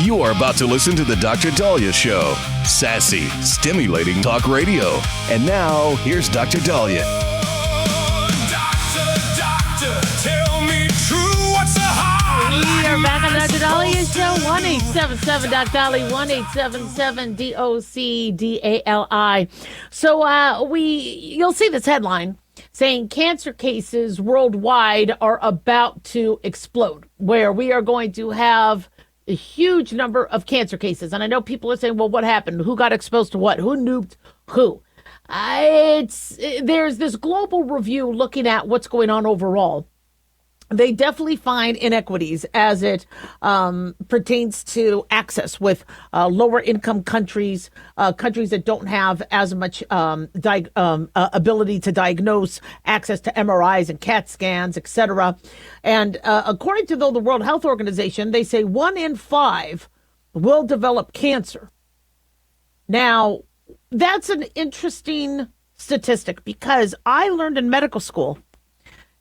You are about to listen to the Dr. Dahlia Show. Sassy, stimulating talk radio. And now, here's Dr. Dahlia. Doctor, tell me true, what's the heart? We are back on the Dr. Dahlia Show. 1-877-Doc-Dali, 1-877-DOC-DALI. So you'll see this headline saying cancer cases worldwide are about to explode, where we are going to have a huge number of cancer cases. And I know people are saying, well, what happened? Who got exposed to what? Who nuked who? There's this global review looking at what's going on overall. They definitely find inequities as it pertains to access with lower income countries, countries that don't have as much ability to diagnose, access to MRIs and CAT scans, etc. And according to the World Health Organization, they say 1 in 5 will develop cancer. Now, that's an interesting statistic because I learned in medical school,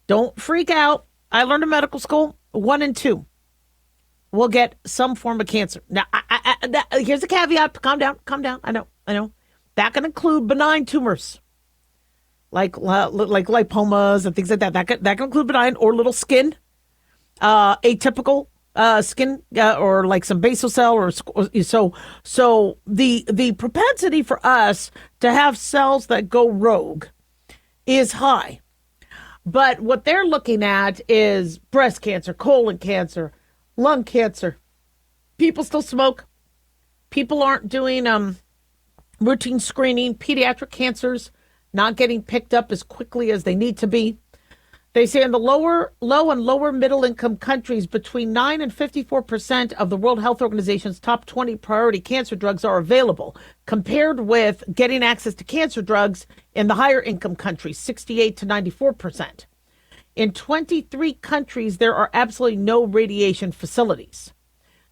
don't freak out. I learned in medical school, 1 in 2 will get some form of cancer. Now, here's a caveat. Calm down. I know. That can include benign tumors, like lipomas and things like that. That can include benign or little skin, atypical skin, or like some basal cell, or so. The propensity for us to have cells that go rogue is high. But what they're looking at is breast cancer, colon cancer, lung cancer. People still smoke. People aren't doing routine screening. Pediatric cancers not getting picked up as quickly as they need to be. They say in the low and lower middle income countries, between 9 and 54% of the World Health Organization's top 20 priority cancer drugs are available, compared with getting access to cancer drugs in the higher income countries, 68 to 94%. In 23 countries, there are absolutely no radiation facilities.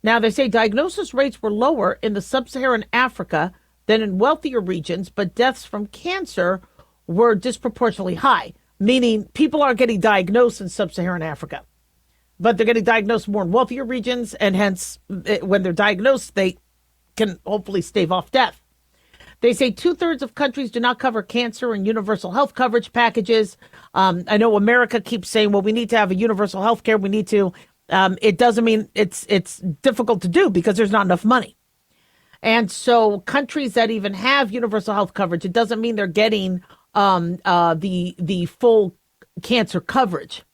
Now, they say diagnosis rates were lower in the sub-Saharan Africa than in wealthier regions, but deaths from cancer were disproportionately high. Meaning people are getting diagnosed in sub-Saharan Africa, but they're getting diagnosed more in wealthier regions, and hence, when they're diagnosed, they can hopefully stave off death. They say 2/3 of countries do not cover cancer and universal health coverage packages. I know America keeps saying, well, we need to have a universal health care. We need to. It doesn't mean it's difficult to do because there's not enough money. And so countries that even have universal health coverage, it doesn't mean they're getting the full cancer coverage.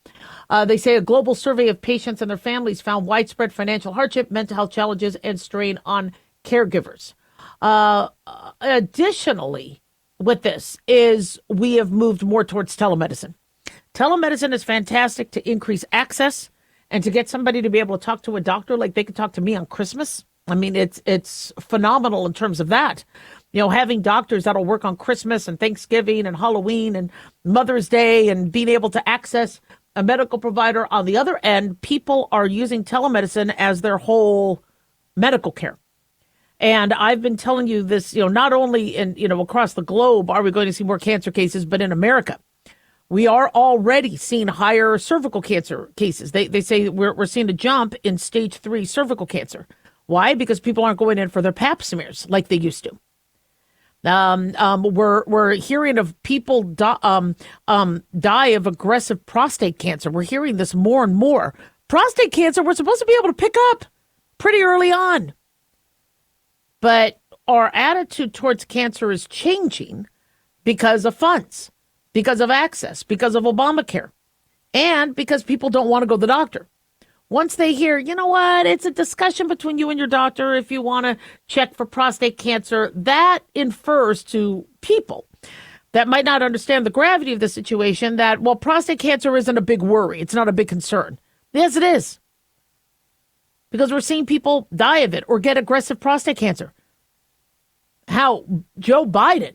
They say a global survey of patients and their families found widespread financial hardship, mental health challenges, and strain on caregivers. Additionally, with this is we have moved more towards telemedicine. Telemedicine is fantastic to increase access and to get somebody to be able to talk to a doctor like they could talk to me on Christmas. I mean, it's phenomenal in terms of that. You know, having doctors that'll work on Christmas and Thanksgiving and Halloween and Mother's Day, and being able to access a medical provider on the other end. People are using telemedicine as their whole medical care. And I've been telling you this, not only in, across the globe are we going to see more cancer cases, but in America, we are already seeing higher cervical cancer cases. They say we're seeing a jump in stage 3 cervical cancer. Why? Because people aren't going in for their pap smears like they used to. We're hearing of people die of aggressive prostate cancer. We're hearing this more and more. Prostate cancer, we're supposed to be able to pick up pretty early on. But our attitude towards cancer is changing because of funds, because of access, because of Obamacare, and because people don't want to go to the doctor. Once they hear, you know what, it's a discussion between you and your doctor if you want to check for prostate cancer, that infers to people that might not understand the gravity of the situation that, well, prostate cancer isn't a big worry. It's not a big concern. Yes, it is. Because we're seeing people die of it or get aggressive prostate cancer. How Joe Biden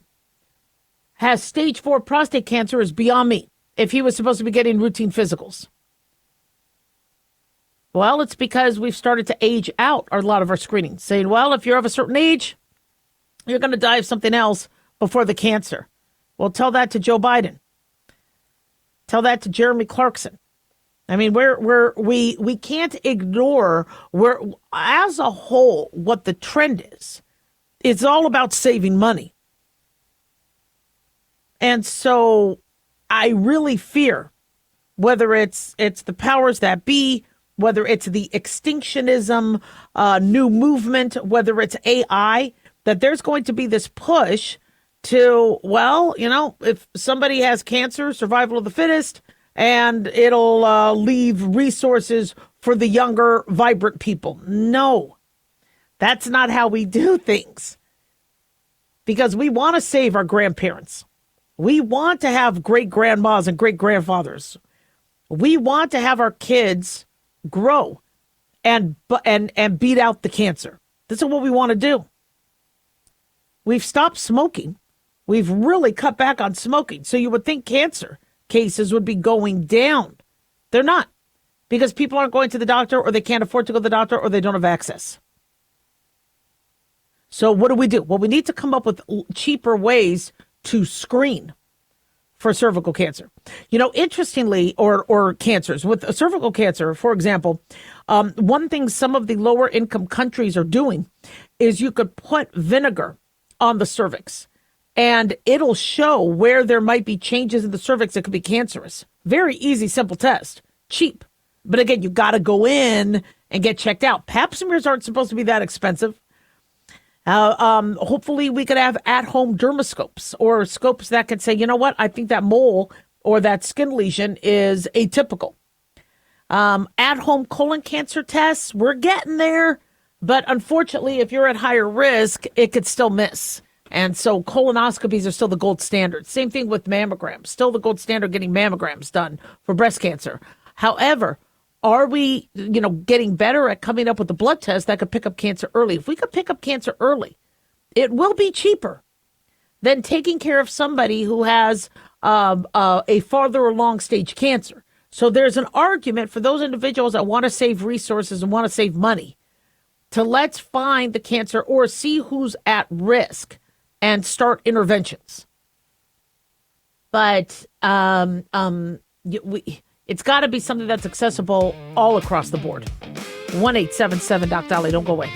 has stage 4 prostate cancer is beyond me if he was supposed to be getting routine physicals. Well, it's because we've started to age out a lot of our screenings, saying, well, if you're of a certain age, you're going to die of something else before the cancer. Well, tell that to Joe Biden. Tell that to Jeremy Clarkson. I mean, we can't ignore where, as a whole, what the trend is. It's all about saving money. And so I really fear, whether it's the powers that be, whether it's the extinctionism new movement, whether it's AI, that there's going to be this push to, well, if somebody has cancer, survival of the fittest, and it'll leave resources for the younger, vibrant people. No, that's not how we do things. Because we want to save our grandparents. We want to have great grandmas and great grandfathers. We want to have our kids grow and beat out the cancer. This is what we want to do. We've stopped smoking. We've really cut back on smoking. So you would think cancer cases would be going down. They're not, because people aren't going to the doctor, or they can't afford to go to the doctor, or they don't have access. So what do? Well, we need to come up with cheaper ways to screen for cervical cancer. Interestingly, or cancers. With cervical cancer, for example, one thing some of the lower income countries are doing is you could put vinegar on the cervix, and it'll show where there might be changes in the cervix that could be cancerous. Very easy, simple test. Cheap. But again, you got to go in and get checked out. Pap smears aren't supposed to be that expensive. Hopefully we could have at-home dermoscopes, or scopes that could say, you know what, I think that mole or that skin lesion is atypical. At-home colon cancer tests, we're getting there. But unfortunately, if you're at higher risk, it could still miss. And so colonoscopies are still the gold standard. Same thing with mammograms. Still the gold standard getting mammograms done for breast cancer. However, are we, getting better at coming up with a blood test that could pick up cancer early? If we could pick up cancer early, it will be cheaper than taking care of somebody who has a farther along stage cancer. So there's an argument for those individuals that want to save resources and want to save money to let's find the cancer or see who's at risk and start interventions. But it's got to be something that's accessible all across the board. 1-877 Doc Dolly. Don't go away.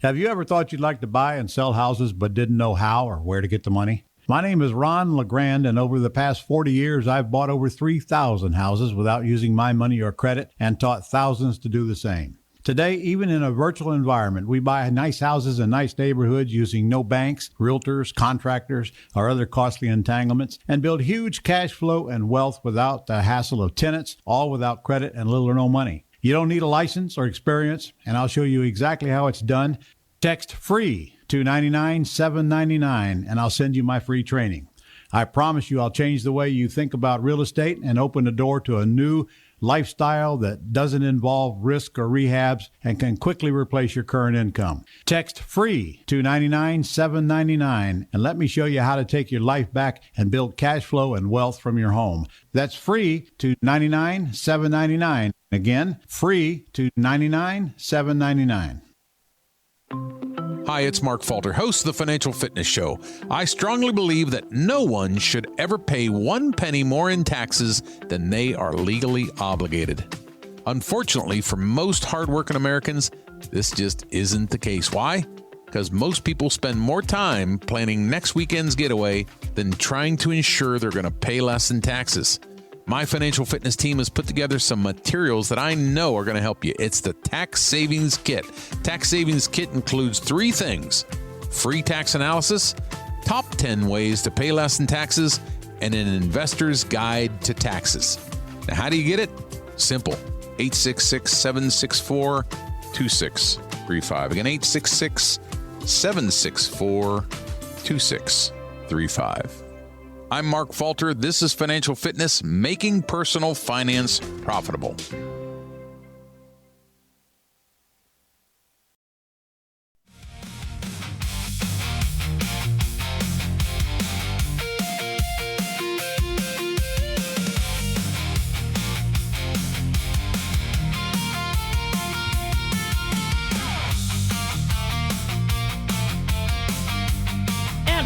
Have you ever thought you'd like to buy and sell houses but didn't know how or where to get the money? My name is Ron LeGrand, and over the past 40 years, I've bought over 3,000 houses without using my money or credit, and taught thousands to do the same. Today, even in a virtual environment, we buy nice houses in nice neighborhoods using no banks, realtors, contractors, or other costly entanglements, and build huge cash flow and wealth without the hassle of tenants, all without credit and little or no money. You don't need a license or experience, and I'll show you exactly how it's done. Text FREE to 99799, and I'll send you my free training. I promise you I'll change the way you think about real estate and open the door to a new lifestyle that doesn't involve risk or rehabs and can quickly replace your current income. Text FREE to 99799, and let me show you how to take your life back and build cash flow and wealth from your home. That's FREE to 99799. Again, FREE to 99799. Hi, it's Mark Falter, host of the Financial Fitness Show. I strongly believe that no one should ever pay 1 penny more in taxes than they are legally obligated. Unfortunately, for most hardworking Americans, this just isn't the case. Why? Because most people spend more time planning next weekend's getaway than trying to ensure they're going to pay less in taxes. My financial fitness team has put together some materials that I know are going to help you. It's the Tax Savings Kit. Tax Savings Kit includes 3 things: free tax analysis, top 10 ways to pay less in taxes, and an investor's guide to taxes. Now, how do you get it? Simple. 866-764-2635. Again, 866-764-2635. I'm Mark Falter. This is Financial Fitness, making personal finance profitable.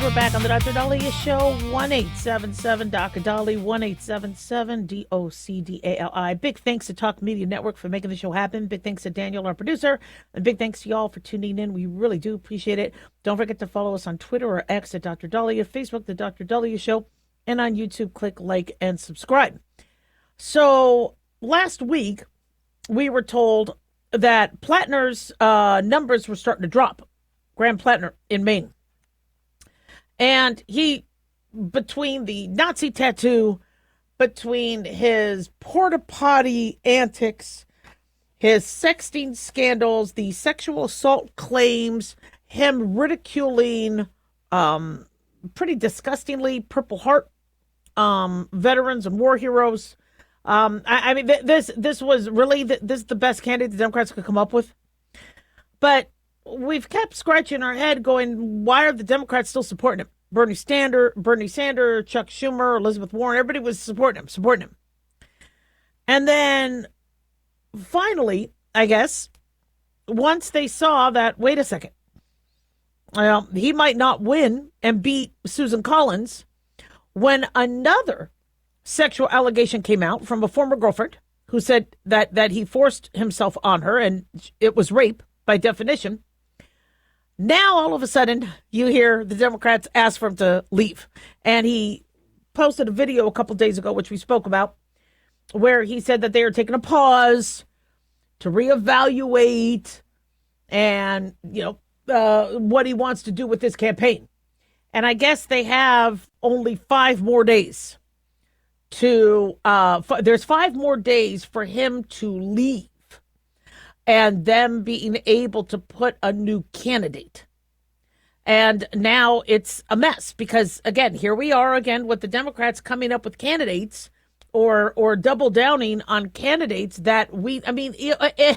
And we're back on the Dr. Dahlia Show, 1-877 Dr. Dolly, 1-877 DOCDALI. Big thanks to Talk Media Network for making the show happen. Big thanks to Daniel, our producer. And big thanks to y'all for tuning in. We really do appreciate it. Don't forget to follow us on Twitter or X at Dr. Dahlia, Facebook, The Dr. Dahlia Show, and on YouTube, click like and subscribe. So last week, we were told that Plattner's numbers were starting to drop. Graham Plattner in Maine. And he, between the Nazi tattoo, between his porta potty antics, his sexting scandals, the sexual assault claims, him ridiculing pretty disgustingly Purple Heart veterans and war heroes. I mean, this was really this is the best candidate the Democrats could come up with. But we've kept scratching our head going, why are the Democrats still supporting him? Bernie Sanders, Chuck Schumer, Elizabeth Warren, everybody was supporting him. And then finally, I guess, once they saw that, wait a second, he might not win and beat Susan Collins, when another sexual allegation came out from a former girlfriend who said that he forced himself on her and it was rape by definition. Now, all of a sudden, you hear the Democrats ask for him to leave. And he posted a video a couple days ago, which we spoke about, where he said that they are taking a pause to reevaluate and, what he wants to do with this campaign. And I guess they have only 5 more days there's 5 more days for him to leave and them being able to put a new candidate. And now it's a mess because, again, here we are again with the Democrats coming up with candidates or double downing on candidates that a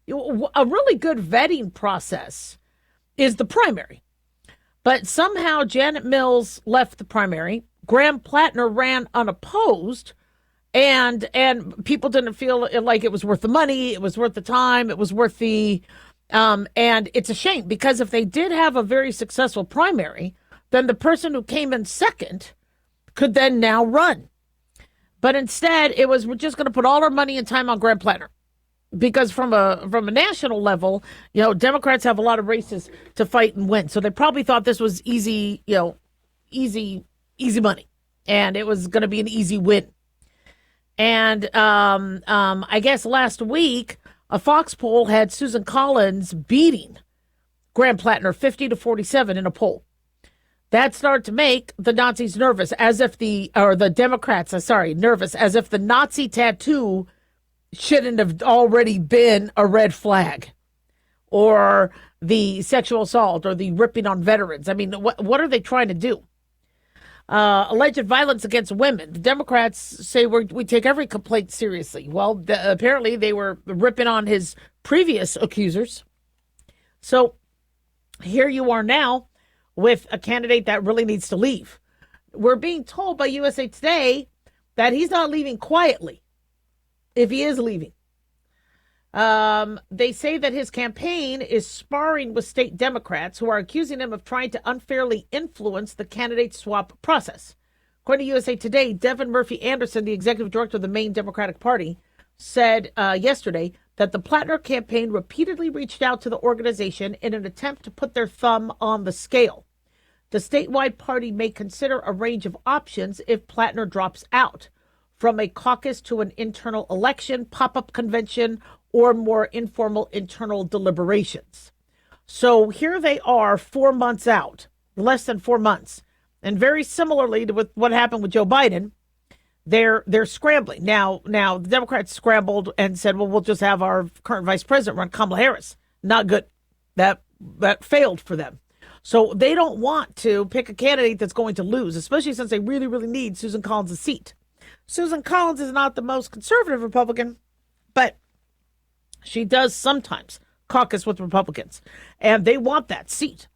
really good vetting process is the primary. But somehow Janet Mills left the primary. Graham Plattner ran unopposed, and people didn't feel like it was worth the money, it was worth the time, it was worth the and it's a shame because if they did have a very successful primary, then the person who came in second could then now run. But instead, it was, we're just going to put all our money and time on Graham Plattner. Because from a national level, Democrats have a lot of races to fight and win. So they probably thought this was easy money. And it was going to be an easy win. And I guess last week, a Fox poll had Susan Collins beating Graham Plattner 50-47 in a poll. That started to make the Nazis nervous, nervous, as if the Nazi tattoo shouldn't have already been a red flag, or the sexual assault, or the ripping on veterans. I mean, what are they trying to do? Alleged violence against women. The Democrats say we take every complaint seriously. Well, apparently they were ripping on his previous accusers. So here you are now with a candidate that really needs to leave. We're being told by USA Today that he's not leaving quietly, if he is leaving. They say that his campaign is sparring with state Democrats who are accusing him of trying to unfairly influence the candidate swap process. According to USA Today, Devin Murphy Anderson, the executive director of the Maine Democratic Party, said yesterday that the Plattner campaign repeatedly reached out to the organization in an attempt to put their thumb on the scale. The statewide party may consider a range of options if Plattner drops out, from a caucus to an internal election, pop-up convention, or more informal internal deliberations. So here they are 4 months out, less than 4 months. And very similarly to what happened with Joe Biden, they're scrambling. Now the Democrats scrambled and said, well, we'll just have our current vice president run, Kamala Harris. Not good. That failed for them. So they don't want to pick a candidate that's going to lose, especially since they really, really need Susan Collins' seat. Susan Collins is not the most conservative Republican, but she does sometimes caucus with Republicans, and they want that seat.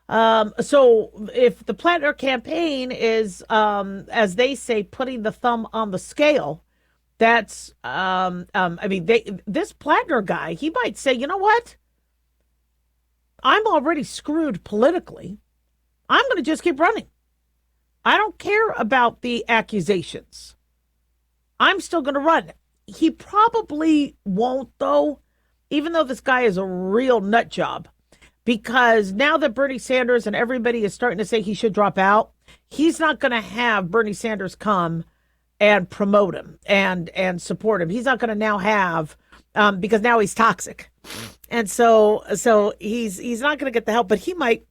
So if the Plattner campaign is, as they say, putting the thumb on the scale, that's, this Plattner guy, he might say, you know what? I'm already screwed politically. I'm going to just keep running. I don't care about the accusations. I'm still going to run. He probably won't, though, even though this guy is a real nut job, because now that Bernie Sanders and everybody is starting to say he should drop out, he's not going to have Bernie Sanders come and promote him and support him. He's not going to now have, because now he's toxic. And so he's not going to get the help, but he might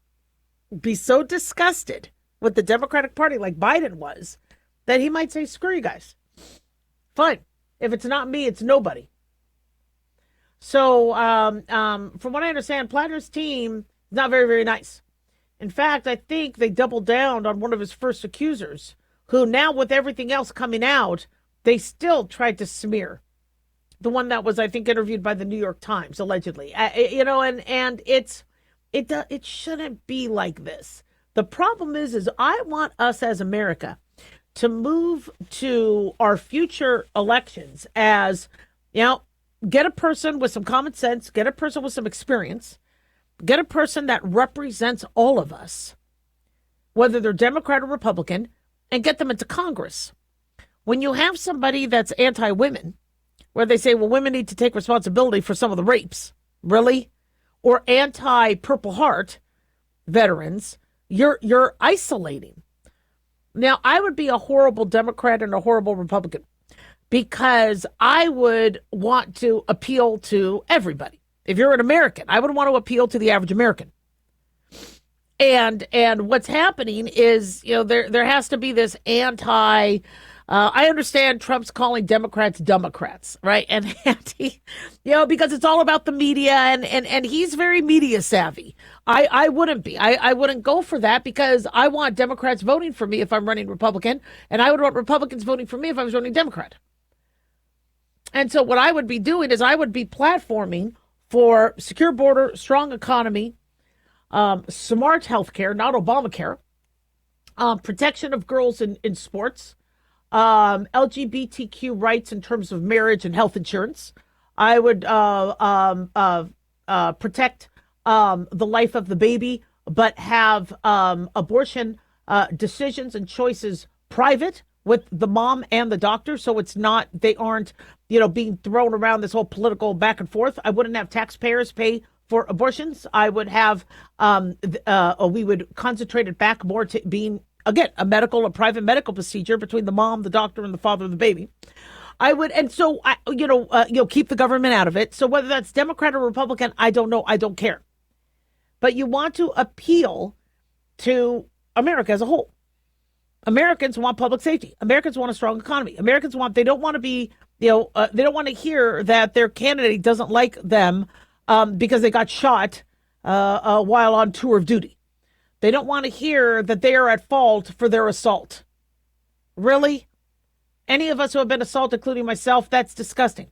be so disgusted with the Democratic Party like Biden was that he might say, screw you guys. Fine. If it's not me, it's nobody. So from what I understand, Platter's team is not very, very nice. In fact, I think they doubled down on one of his first accusers, who now with everything else coming out, they still tried to smear. The one that was, I think, interviewed by the New York Times, allegedly. And it shouldn't be like this. The problem is I want us as America to move to our future elections as, get a person with some common sense, get a person with some experience, get a person that represents all of us, whether they're Democrat or Republican, and get them into Congress. When you have somebody that's anti-women, where they say, well, women need to take responsibility for some of the rapes, really? Or anti-Purple Heart veterans, you're isolating. Now, I would be a horrible Democrat and a horrible Republican because I would want to appeal to everybody. If you're an American, I would want to appeal to the average American. And what's happening is, there has to be this anti. I understand Trump's calling Democrats Democrats, right? And he, because it's all about the media, and he's very media savvy. I wouldn't be. I wouldn't go for that because I want Democrats voting for me if I'm running Republican, and I would want Republicans voting for me if I was running Democrat. And so what I would be doing is I would be platforming for secure border, strong economy, smart healthcare, not Obamacare, protection of girls in sports, LGBTQ rights in terms of marriage and health insurance. I would protect the life of the baby, but have abortion decisions and choices private with the mom and the doctor, so they aren't being thrown around this whole political back and forth. I wouldn't have taxpayers pay for abortions. I would have we would concentrate it back more to being, again, a private medical procedure between the mom, the doctor, and the father of the baby. I would, and so keep the government out of it. So whether that's Democrat or Republican, I don't know. I don't care. But you want to appeal to America as a whole. Americans want public safety. Americans want a strong economy. They don't want to be, they don't want to hear that their candidate doesn't like them because they got shot while on tour of duty. They don't want to hear that they are at fault for their assault. Really? Any of us who have been assaulted, including myself, that's disgusting.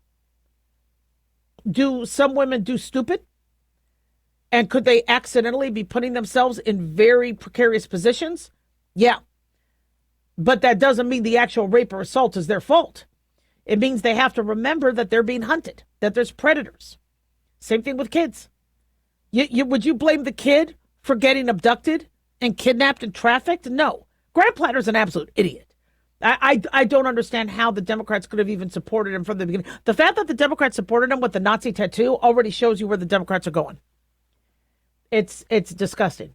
Do some women do stupid? And could they accidentally be putting themselves in very precarious positions? Yeah. But that doesn't mean the actual rape or assault is their fault. It means they have to remember that they're being hunted, that there's predators. Same thing with kids. Would you blame the kid for getting abducted and kidnapped and trafficked? No. Grant Platter's an absolute idiot. I don't understand how the Democrats could have even supported him from the beginning. The fact that the Democrats supported him with the Nazi tattoo already shows you where the Democrats are going. It's disgusting.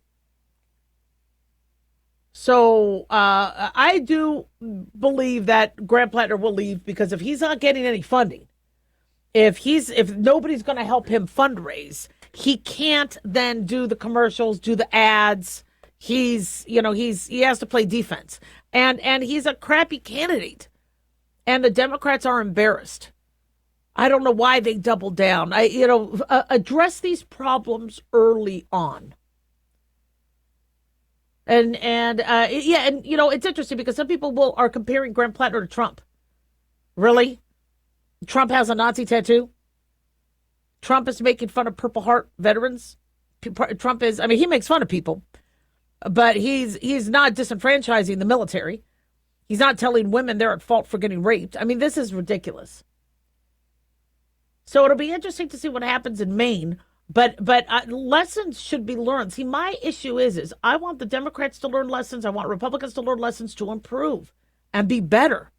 So I do believe that Grant Platter will leave because if he's not getting any funding, if nobody's going to help him fundraise, he can't then do the commercials, do the ads. He has to play defense, and he's a crappy candidate, and the Democrats are embarrassed. I don't know why they doubled down. Address these problems early on. And it's interesting because some people are comparing Grant Platter to Trump. Really? Trump has a Nazi tattoo? Trump is making fun of Purple Heart veterans? Trump is, he makes fun of people, but he's not disenfranchising the military. He's not telling women they're at fault for getting raped. This is ridiculous. So it'll be interesting to see what happens in Maine But lessons should be learned. See, my issue is I want the Democrats to learn lessons. I want Republicans to learn lessons to improve and be better.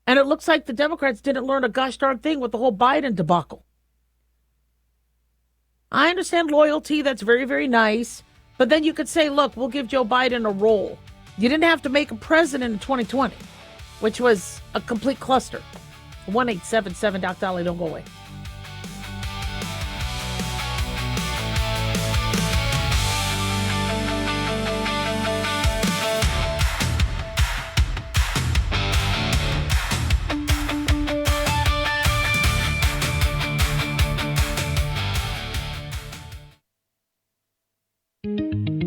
And it looks like the Democrats didn't learn a gosh darn thing with the whole Biden debacle. I understand loyalty. That's very, very nice. But then you could say, look, we'll give Joe Biden a role. You didn't have to make him president in 2020, which was a complete cluster. 1-877 Doc Dolly, don't go away.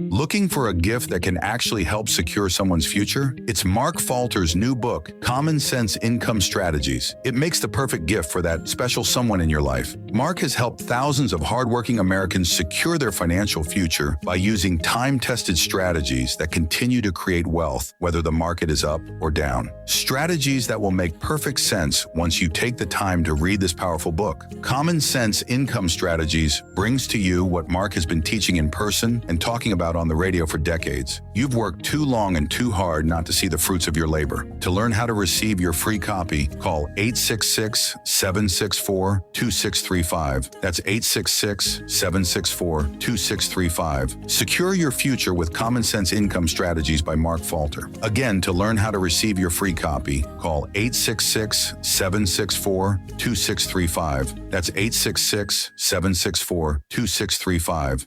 Looking for a gift that can actually help secure someone's future? It's Mark Falter's new book, Common Sense Income Strategies. It makes the perfect gift for that special someone in your life. Mark has helped thousands of hardworking Americans secure their financial future by using time-tested strategies that continue to create wealth, whether the market is up or down. Strategies that will make perfect sense once you take the time to read this powerful book. Common Sense Income Strategies brings to you what Mark has been teaching in person and talking about on the radio for decades. You've worked too long and too hard not to see the fruits of your labor. To learn how to receive your free copy, call 866-764-2635. That's 866-764-2635. Secure your future with Common Sense Income Strategies by Mark Falter. Again, to learn how to receive your free copy, call 866-764-2635. That's 866-764-2635.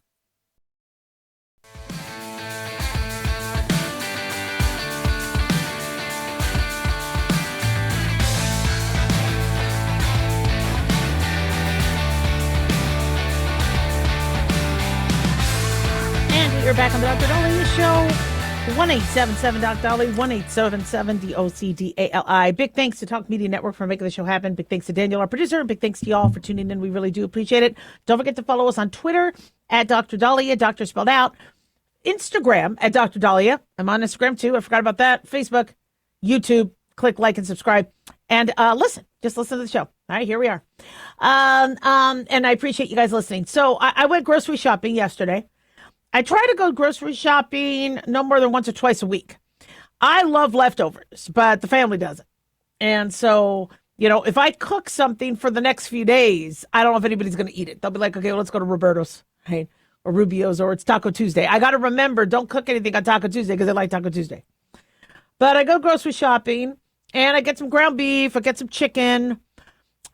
You're back on the Dr. Dolly Show. 1-877 Doc Dolly, 1-877-DOCDALI. Big thanks to Talk Media Network for making the show happen. Big thanks to Daniel, our producer, and big thanks to y'all for tuning in. We really do appreciate it. Don't forget to follow us on Twitter at Dr. Dahlia, Doctor spelled out. Instagram at Dr. Dahlia. I'm on Instagram too. I forgot about that. Facebook, YouTube. Click like and subscribe. And just listen to the show. All right, here we are. And I appreciate you guys listening. So I went grocery shopping yesterday. I try to go grocery shopping no more than once or twice a week. I love leftovers, but the family doesn't. And so, if I cook something for the next few days, I don't know if anybody's going to eat it. They'll be like, okay, well, let's go to Roberto's, right? Or Rubio's, or it's Taco Tuesday. I got to remember, don't cook anything on Taco Tuesday because I like Taco Tuesday. But I go grocery shopping and I get some ground beef. I get some chicken.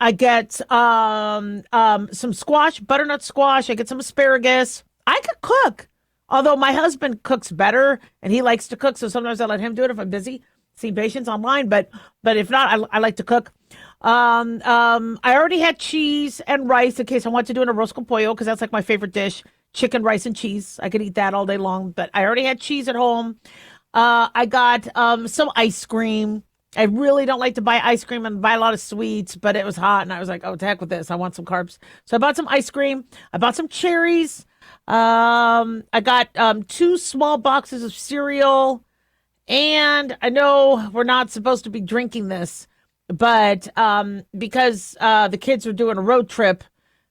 I get some squash, butternut squash. I get some asparagus. I could cook, although my husband cooks better and he likes to cook. So sometimes I let him do it if I'm busy, seeing patients online. But if not, I like to cook. I already had cheese and rice in case I want to do an arroz con pollo because that's like my favorite dish. Chicken, rice, and cheese. I could eat that all day long. But I already had cheese at home. I got some ice cream. I really don't like to buy ice cream and buy a lot of sweets, but it was hot and I was like, oh, to heck with this. I want some carbs. So I bought some ice cream. I bought some cherries. I got 2 small boxes of cereal, and I know we're not supposed to be drinking this, but because the kids are doing a road trip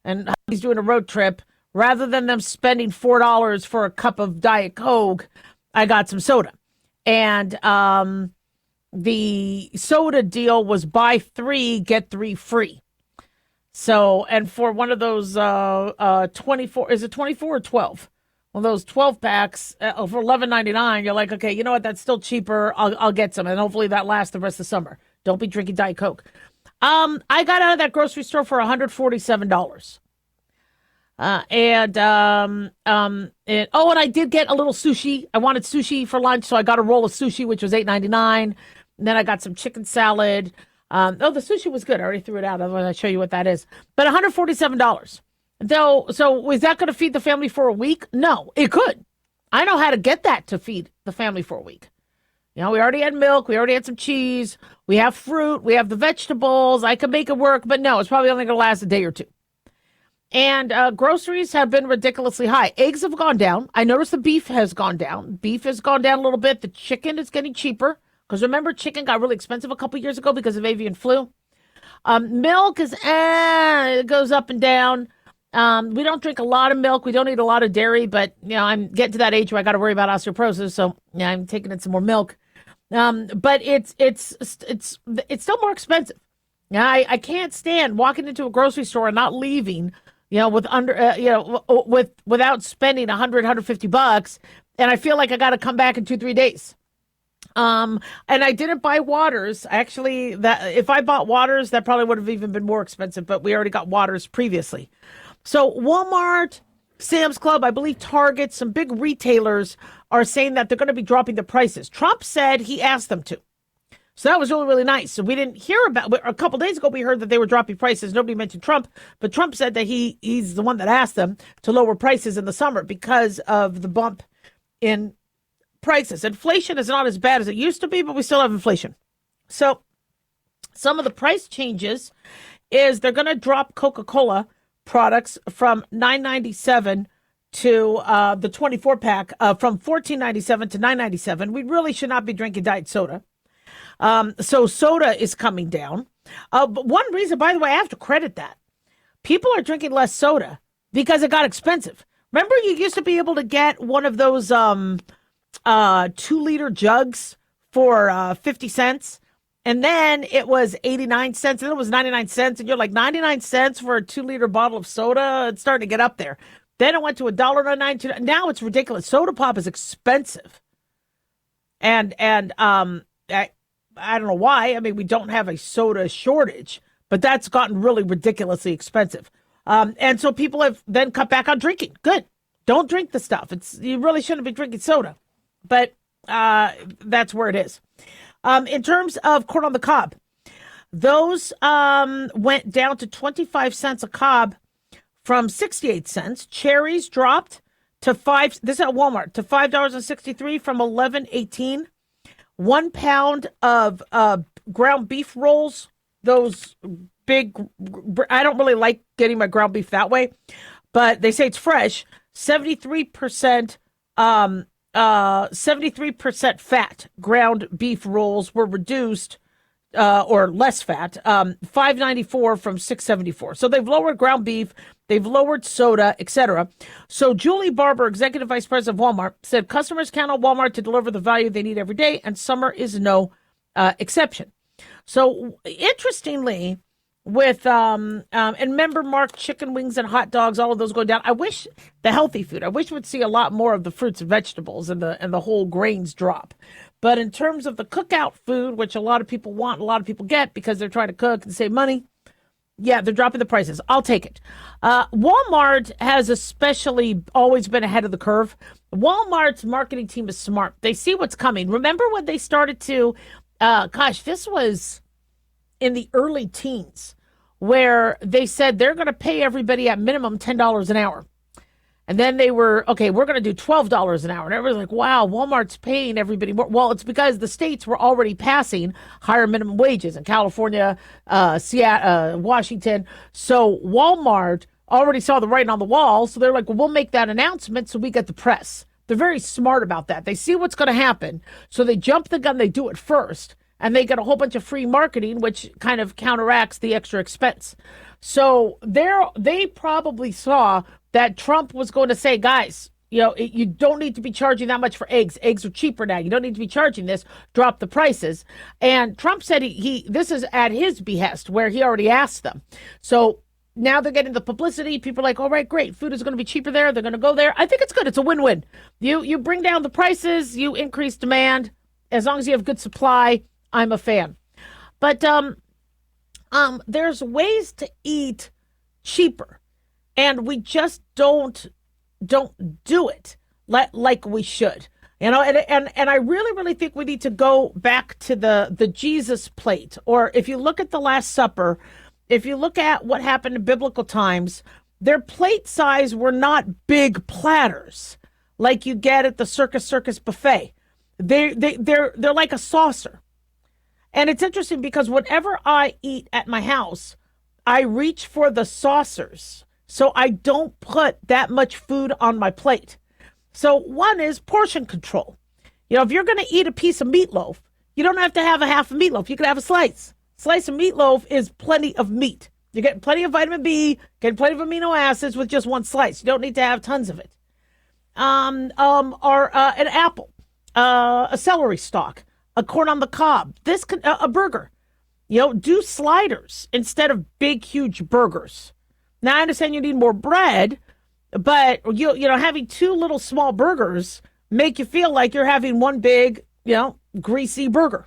and he's doing a road trip, rather than them spending $4 for a cup of Diet Coke, I got some soda. And the soda deal was buy 3, get 3 free. So, and for one of those 24, is it 24 or 12? One of those 12 packs for $11.99, you're like, okay, you know what? That's still cheaper. I'll get some, and hopefully that lasts the rest of the summer. Don't be drinking Diet Coke. I got out of that grocery store for $147. And I did get a little sushi. I wanted sushi for lunch, so I got a roll of sushi, which was $8.99. And then I got some chicken salad. The sushi was good. I already threw it out. Otherwise, I'll show you what that is. But $147. So is that going to feed the family for a week? No, it could. I know how to get that to feed the family for a week. We already had milk. We already had some cheese. We have fruit. We have the vegetables. I could make it work. But no, it's probably only going to last a day or two. And groceries have been ridiculously high. Eggs have gone down. I noticed the beef has gone down. Beef has gone down a little bit. The chicken is getting cheaper. Because remember, chicken got really expensive a couple years ago because of avian flu. Milk is, it goes up and down. We don't drink a lot of milk. We don't eat a lot of dairy, but I'm getting to that age where I got to worry about osteoporosis, so I'm taking in some more milk. But it's still more expensive. I can't stand walking into a grocery store and not leaving, without spending $150, and I feel like I got to come back in 2-3 days. And I didn't buy Waters. Actually, if I bought Waters, that probably would have even been more expensive, but we already got Waters previously. So Walmart, Sam's Club, I believe Target, some big retailers are saying that they're going to be dropping the prices. Trump said he asked them to. So that was really, really nice. So we didn't hear about, a couple days ago, we heard that they were dropping prices. Nobody mentioned Trump, but Trump said that he's the one that asked them to lower prices in the summer because of the bump in prices. Inflation is not as bad as it used to be, but we still have inflation. So some of the price changes is they're going to drop Coca-Cola products from $9.97 to the 24-pack from $14.97 to $9.97. We really should not be drinking diet soda. So soda is coming down. But one reason, by the way, I have to credit that. People are drinking less soda because it got expensive. Remember, you used to be able to get one of those 2-liter jugs for 50 cents. And then it was 89 cents, and then it was 99 cents. And you're like, 99 cents for a 2-liter bottle of soda? It's starting to get up there. Then it went to $1.99. Now it's ridiculous. Soda pop is expensive. And I don't know why. I mean, we don't have a soda shortage, but that's gotten really ridiculously expensive. And so people have then cut back on drinking. Good. Don't drink the stuff. You really shouldn't be drinking soda. But that's where it is. In terms of corn on the cob, those went down to 25 cents a cob from 68 cents. Cherries dropped to this is at Walmart, to $5.63 from $11.18. 1 pound of ground beef rolls, those big, I don't really like getting my ground beef that way, but they say it's fresh. 73% 73% fat ground beef rolls were reduced, or less fat, $5.94 from $6.74. So they've lowered ground beef, they've lowered soda, etc. So Julie Barber, executive vice president of Walmart, said customers count on Walmart to deliver the value they need every day, and summer is no exception. So interestingly, with and remember, Mark, chicken wings and hot dogs, all of those going down. I wish the healthy food, I wish we'd see a lot more of the fruits and vegetables and the whole grains drop. But in terms of the cookout food, which a lot of people want, a lot of people get because they're trying to cook and save money, yeah, they're dropping the prices. I'll take it. Walmart has especially always been ahead of the curve. Walmart's marketing team is smart. They see what's coming. Remember when they started to, this was in the early teens, where they said they're going to pay everybody at minimum $10 an hour. And then they were, okay, we're going to do $12 an hour. And everybody's like, wow, Walmart's paying everybody more. Well, it's because the states were already passing higher minimum wages in California, Seattle, Washington. So Walmart already saw the writing on the wall. So they're like, well, we'll make that announcement so we get the press. They're very smart about that. They see what's going to happen. So they jump the gun. They do it first. And they get a whole bunch of free marketing, which kind of counteracts the extra expense. So they probably saw that Trump was going to say, guys, you don't need to be charging that much for eggs. Eggs are cheaper now. You don't need to be charging this. Drop the prices. And Trump said this is at his behest, where he already asked them. So now they're getting the publicity. People are like, all right, great. Food is going to be cheaper there. They're going to go there. I think it's good. It's a win-win. You bring down the prices. You increase demand. As long as you have good supply, I'm a fan. But there's ways to eat cheaper, and we just don't do it like we should. And I really think we need to go back to the Jesus plate. Or if you look at the Last Supper, if you look at what happened in biblical times, their plate size were not big platters like you get at the Circus buffet. They're like a saucer. And it's interesting because whenever I eat at my house, I reach for the saucers so I don't put that much food on my plate. So one is portion control. If you're going to eat a piece of meatloaf, you don't have to have a half a meatloaf. You can have a slice. Slice of meatloaf is plenty of meat. You get plenty of vitamin B, get plenty of amino acids with just one slice. You don't need to have tons of it. Or an apple, a celery stalk, a corn on the cob. A burger. Do sliders instead of big, huge burgers. Now I understand you need more bread, but having two little small burgers make you feel like you're having one big, greasy burger.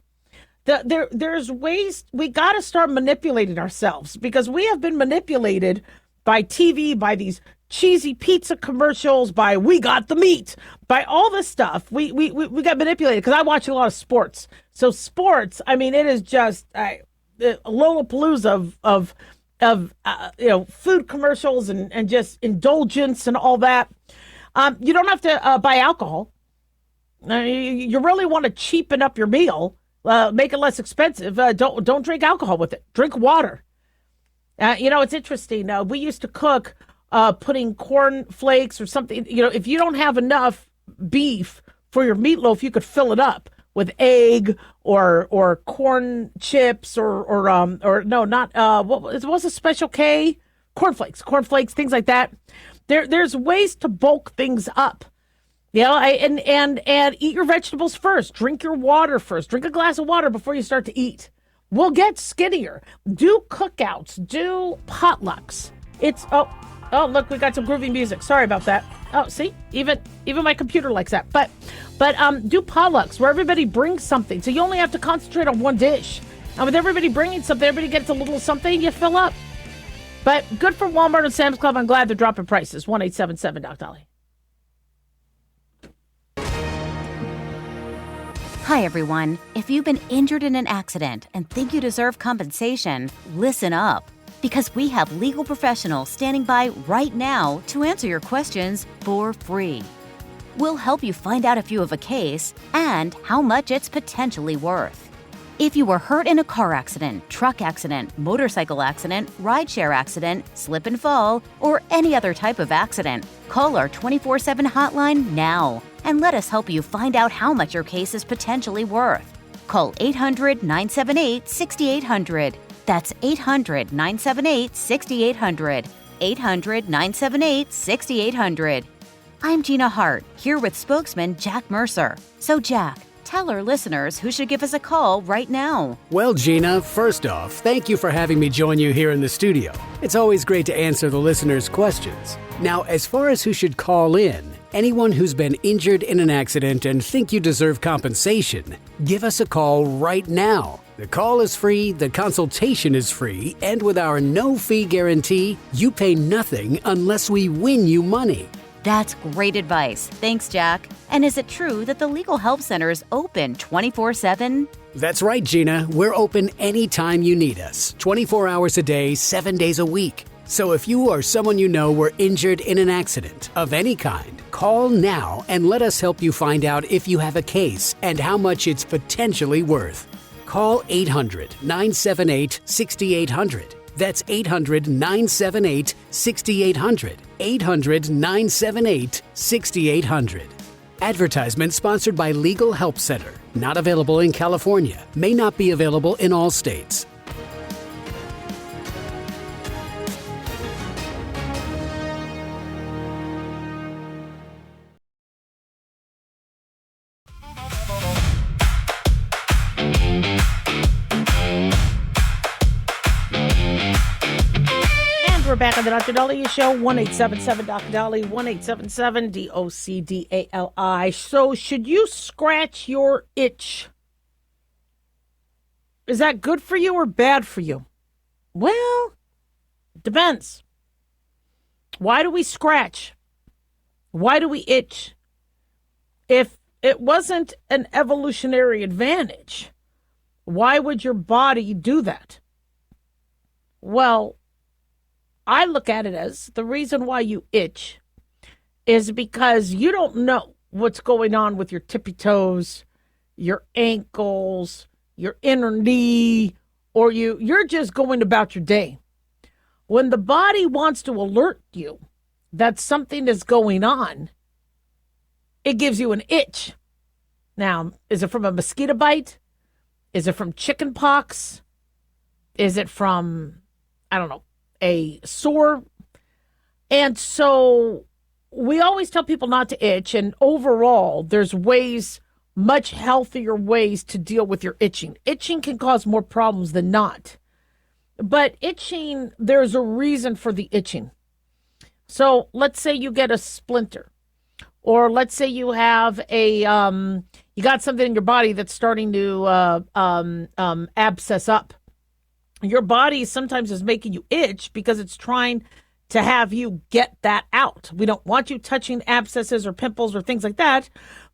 There's ways. We got to start manipulating ourselves because we have been manipulated by TV, by these cheesy pizza commercials, by We Got the Meat, by all this stuff. We got manipulated because I watch a lot of sports. So sports, I mean, it is just a Lollapalooza of food commercials and just indulgence and all that. You don't have to buy alcohol. You really want to cheapen up your meal, make it less expensive. Don't drink alcohol with it. Drink water. It's interesting. We used to cook putting corn flakes or something. If you don't have enough beef for your meatloaf, you could fill it up with egg or corn chips or no, not what was a Special K? Cornflakes, things like that. There's ways to bulk things up. And eat your vegetables first. Drink your water first. Drink a glass of water before you start to eat. We'll get skinnier. Do cookouts. Do potlucks. Look, we got some groovy music. Sorry about that. Oh, see, even my computer likes that. But do potlucks where everybody brings something, so you only have to concentrate on one dish. And with everybody bringing something, everybody gets a little something, you fill up. But good for Walmart and Sam's Club. I'm glad they're dropping prices. 1-877 Doc Dolly. Hi, everyone. If you've been injured in an accident and think you deserve compensation, listen up. Because we have legal professionals standing by right now to answer your questions for free. We'll help you find out if you have a case and how much it's potentially worth. If you were hurt in a car accident, truck accident, motorcycle accident, rideshare accident, slip and fall, or any other type of accident, call our 24/7 hotline now and let us help you find out how much your case is potentially worth. Call 800-978-6800. That's 800-978-6800. 800-978-6800. I'm Gina Hart, here with spokesman Jack Mercer. So Jack, tell our listeners who should give us a call right now. Well, Gina, first off, thank you for having me join you here in the studio. It's always great to answer the listeners' questions. Now, as far as who should call in, anyone who's been injured in an accident and think you deserve compensation, give us a call right now. The call is free, the consultation is free, and with our no-fee guarantee, you pay nothing unless we win you money. That's great advice. Thanks, Jack. And is it true that the Legal Help Center is open 24/7? That's right, Gina. We're open anytime you need us, 24 hours a day, 7 days a week. So if you or someone you know were injured in an accident of any kind, call now and let us help you find out if you have a case and how much it's potentially worth. Call 800-978-6800. That's 800-978-6800. 800-978-6800. Advertisement sponsored by Legal Help Center. Not available in California. May not be available in all states. We're back on the Dr. Dolly Show, 1-877 Dr. Dolly, 1-877 DOCDALI. So, should you scratch your itch? Is that good for you or bad for you? Well, depends. Why do we scratch? Why do we itch? If it wasn't an evolutionary advantage, why would your body do that? Well, I look at it as the reason why you itch is because you don't know what's going on with your tippy toes, your ankles, your inner knee, or you're just going about your day. When the body wants to alert you that something is going on, it gives you an itch. Now, is it from a mosquito bite? Is it from chicken pox? Is it from, I don't know, a sore. And so we always tell people not to itch. And overall, there's ways, much healthier ways to deal with your itching. Itching can cause more problems than not. But itching, there's a reason for the itching. So let's say you get a splinter, or let's say you have you got something in your body that's starting to abscess up. Your body sometimes is making you itch because it's trying to have you get that out. We don't want you touching abscesses or pimples or things like that,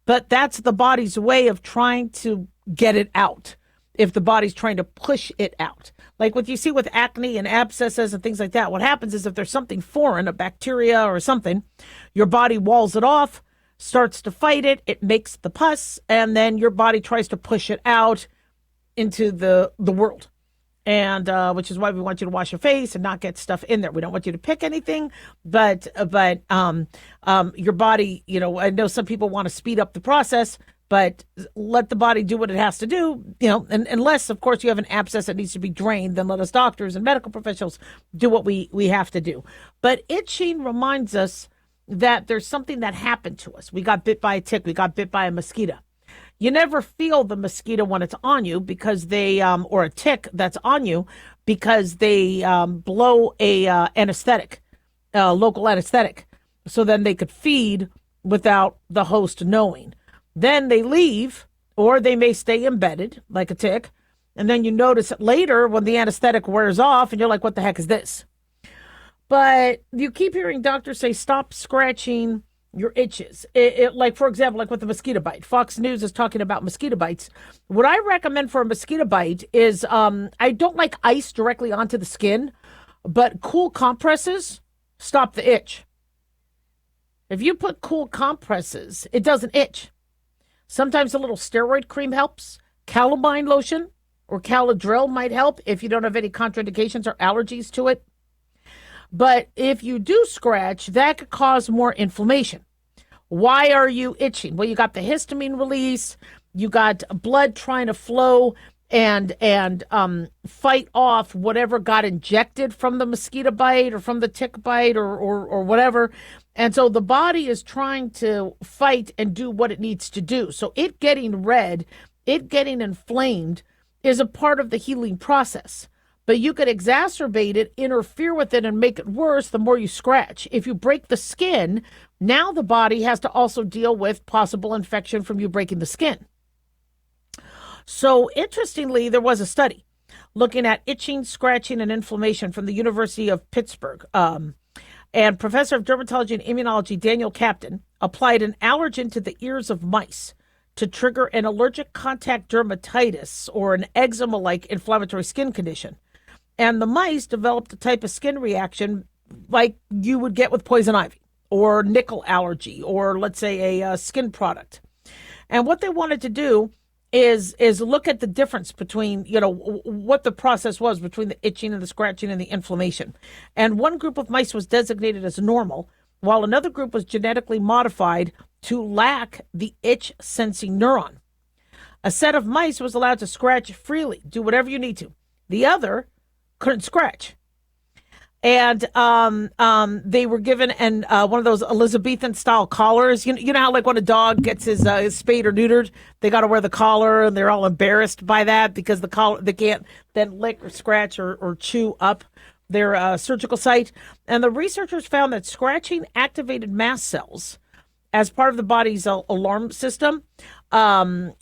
but that's the body's way of trying to get it out if the body's trying to push it out. Like what you see with acne and abscesses and things like that, what happens is if there's something foreign, a bacteria or something, your body walls it off, starts to fight it, it makes the pus, and then your body tries to push it out into the world. And which is why we want you to wash your face and not get stuff in there. We don't want you to pick anything, but your body, I know some people want to speed up the process, but let the body do what it has to do, and unless, of course, you have an abscess that needs to be drained, then let us doctors and medical professionals do what we have to do. But itching reminds us that there's something that happened to us. We got bit by a tick. We got bit by a mosquito. You never feel the mosquito when it's on you because they, or a tick that's on you because they blow a anesthetic, local anesthetic, so then they could feed without the host knowing. Then they leave, or they may stay embedded like a tick, and then you notice it later when the anesthetic wears off, and you're like, what the heck is this? But you keep hearing doctors say, stop scratching your itches. Like, for example, like with the mosquito bite. Fox News is talking about mosquito bites. What I recommend for a mosquito bite is, I don't like ice directly onto the skin, but cool compresses stop the itch. If you put cool compresses, it doesn't itch. Sometimes a little steroid cream helps. Calamine lotion or Caladryl might help if you don't have any contraindications or allergies to it. But if you do scratch, that could cause more inflammation. Why are you itching? Well, you got the histamine release, you got blood trying to flow and fight off whatever got injected from the mosquito bite or from the tick bite or whatever. And so the body is trying to fight and do what it needs to do. So it getting red, it getting inflamed is a part of the healing process. But you could exacerbate it, interfere with it, and make it worse the more you scratch. If you break the skin, now the body has to also deal with possible infection from you breaking the skin. So interestingly, there was a study looking at itching, scratching, and inflammation from the University of Pittsburgh. And Professor of Dermatology and Immunology Daniel Captain applied an allergen to the ears of mice to trigger an allergic contact dermatitis or an eczema-like inflammatory skin condition. And the mice developed a type of skin reaction like you would get with poison ivy or nickel allergy or, let's say, a skin product. And what they wanted to do is look at the difference between, what the process was between the itching and the scratching and the inflammation. And one group of mice was designated as normal, while another group was genetically modified to lack the itch-sensing neuron. A set of mice was allowed to scratch freely, do whatever you need to. The other couldn't scratch. And they were given one of those Elizabethan-style collars. You know how, like, when a dog gets his spayed or neutered, they got to wear the collar, and they're all embarrassed by that because the collar, they can't then lick or scratch or chew up their surgical site. And the researchers found that scratching activated mast cells as part of the body's alarm system, that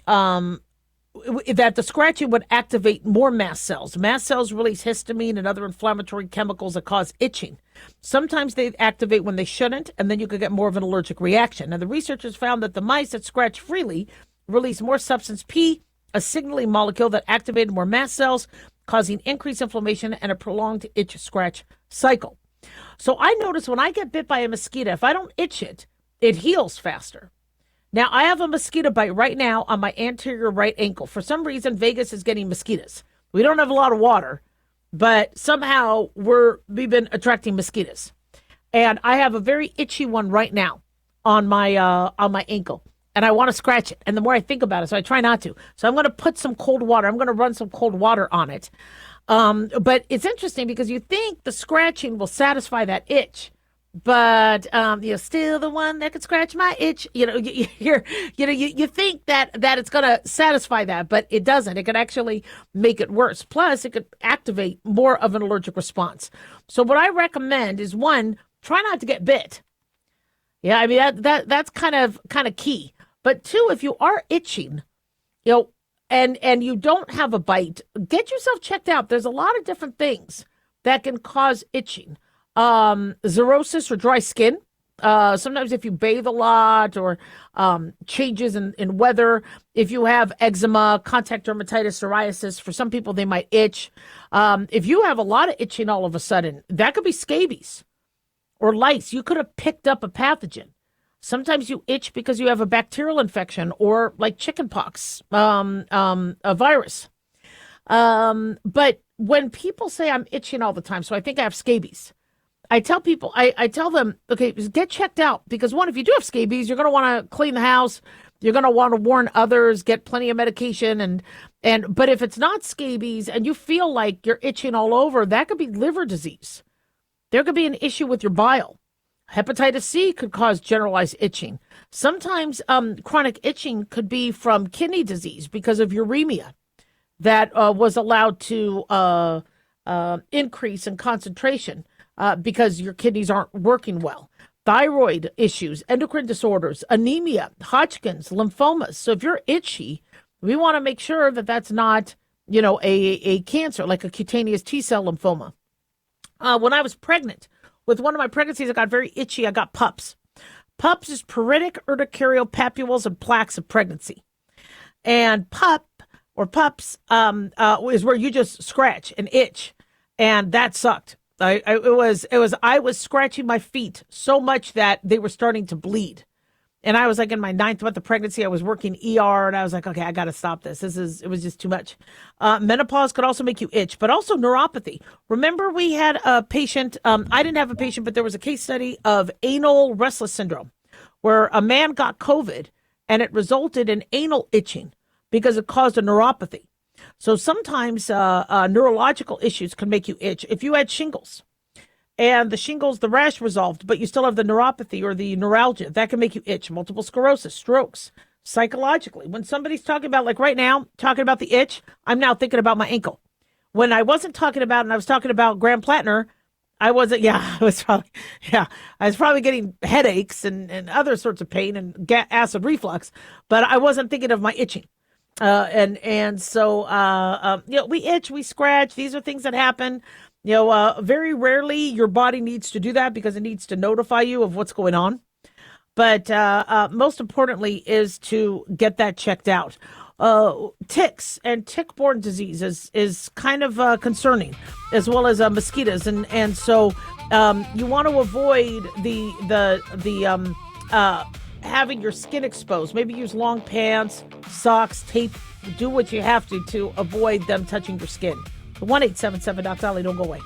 the scratching would activate more mast cells. Mast cells release histamine and other inflammatory chemicals that cause itching. Sometimes they activate when they shouldn't, and then you could get more of an allergic reaction. And the researchers found that the mice that scratch freely release more substance P, a signaling molecule that activated more mast cells, causing increased inflammation and a prolonged itch-scratch cycle. So I notice when I get bit by a mosquito, if I don't itch it, it heals faster. Now, I have a mosquito bite right now on my anterior right ankle. For some reason, Vegas is getting mosquitoes. We don't have a lot of water, but somehow we've been attracting mosquitoes. And I have a very itchy one right now on my ankle, and I want to scratch it. And the more I think about it, so I try not to. So I'm going to put some cold water. I'm going to run some cold water on it. But it's interesting because you think the scratching will satisfy that itch, but you're still the one that can scratch my itch. You think that it's going to satisfy that, but it doesn't. It could actually make it worse. Plus, it could activate more of an allergic response. So what I recommend is, one, try not to get bit. Yeah, I mean that's kind of key. But two, if you are itching, and you don't have a bite, get yourself checked out. There's a lot of different things that can cause itching. Xerosis or dry skin. Sometimes if you bathe a lot or changes in weather, if you have eczema, contact dermatitis, psoriasis, for some people they might itch. If you have a lot of itching all of a sudden, that could be scabies or lice. You could have picked up a pathogen. Sometimes you itch because you have a bacterial infection or like chickenpox, a virus. But when people say I'm itching all the time, so I think I have scabies, I tell people, I tell them, okay, get checked out, because one, if you do have scabies, you're going to want to clean the house. You're going to want to warn others, get plenty of medication. But if it's not scabies and you feel like you're itching all over, that could be liver disease. There could be an issue with your bile. Hepatitis C could cause generalized itching. Sometimes chronic itching could be from kidney disease because of uremia that was allowed to increase in concentration because your kidneys aren't working well. Thyroid issues, endocrine disorders, anemia, Hodgkin's, lymphomas. So if you're itchy, we want to make sure that that's not, a cancer like a cutaneous T-cell lymphoma. When I was pregnant, with one of my pregnancies, I got very itchy. I got PUPS. PUPS is pruritic urticarial papules and plaques of pregnancy. And PUPS is where you just scratch and itch. And that sucked. I was scratching my feet so much that they were starting to bleed. And I was like in my 9th month of pregnancy, I was working ER, and I was like, okay, I got to stop this. It was just too much. Menopause could also make you itch, but also neuropathy. Remember, we had a patient, I didn't have a patient, but there was a case study of anal restless syndrome, where a man got COVID and it resulted in anal itching because it caused a neuropathy. So sometimes neurological issues can make you itch. If you had shingles, and the rash resolved, but you still have the neuropathy or the neuralgia, that can make you itch. Multiple sclerosis, strokes, psychologically. When somebody's talking about, like right now, talking about the itch, I'm now thinking about my ankle. When I wasn't talking about, and I was talking about Graham Plattner, I was probably getting headaches and other sorts of pain and acid reflux, but I wasn't thinking of my itching. So we itch, we scratch. These are things that happen. Very rarely your body needs to do that because it needs to notify you of what's going on. But most importantly is to get that checked out. Ticks and tick-borne disease is kind of concerning, as well as mosquitoes. And so you want to avoid the having your skin exposed. Maybe use long pants, socks, tape. Do what you have to avoid them touching your skin. 1-877-DOC-DOLLY. Don't go away.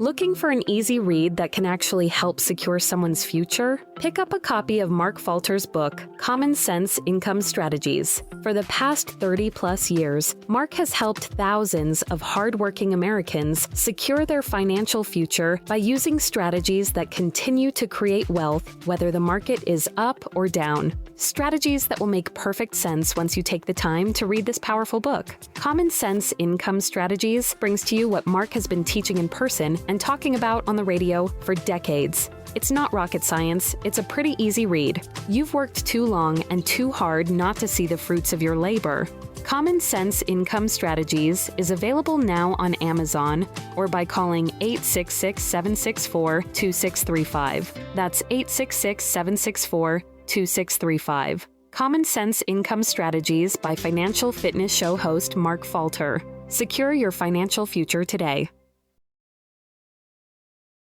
Looking for an easy read that can actually help secure someone's future? Pick up a copy of Mark Falter's book, Common Sense Income Strategies. For the past 30-plus years, Mark has helped thousands of hardworking Americans secure their financial future by using strategies that continue to create wealth, whether the market is up or down. Strategies that will make perfect sense once you take the time to read this powerful book. Common Sense Income Strategies brings to you what Mark has been teaching in person and talking about on the radio for decades. It's not rocket science, it's a pretty easy read. You've worked too long and too hard not to see the fruits of your labor. Common Sense Income Strategies is available now on Amazon or by calling 866-764-2635. That's 866-764-2635. Common Sense Income Strategies by Financial Fitness Show host Mark Falter. Secure your financial future today.